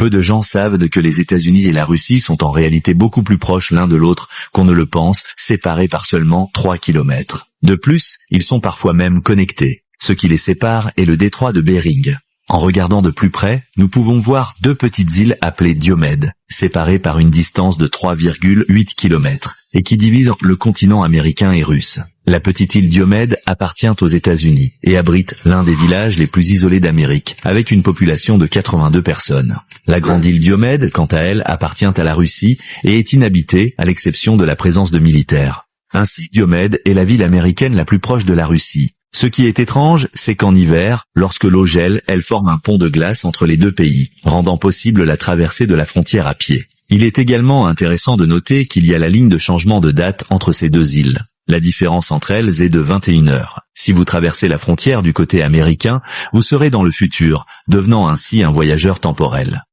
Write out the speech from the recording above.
Peu de gens savent que les États-Unis et la Russie sont en réalité beaucoup plus proches l'un de l'autre qu'on ne le pense, séparés par seulement 3 kilomètres. De plus, ils sont parfois même connectés. Ce qui les sépare est le détroit de Bering. En regardant de plus près, nous pouvons voir 2 petites îles appelées Diomède, séparées par une distance de 3,8 km, et qui divisent le continent américain et russe. La petite île Diomède appartient aux États-Unis et abrite l'un des villages les plus isolés d'Amérique, avec une population de 82 personnes. La grande île Diomède, quant à elle, appartient à la Russie et est inhabitée, à l'exception de la présence de militaires. Ainsi, Diomède est la ville américaine la plus proche de la Russie. Ce qui est étrange, c'est qu'en hiver, lorsque l'eau gèle, elle forme un pont de glace entre les 2 pays, rendant possible la traversée de la frontière à pied. Il est également intéressant de noter qu'il y a la ligne de changement de date entre ces 2 îles. La différence entre elles est de 21 heures. Si vous traversez la frontière du côté américain, vous serez dans le futur, devenant ainsi un voyageur temporel.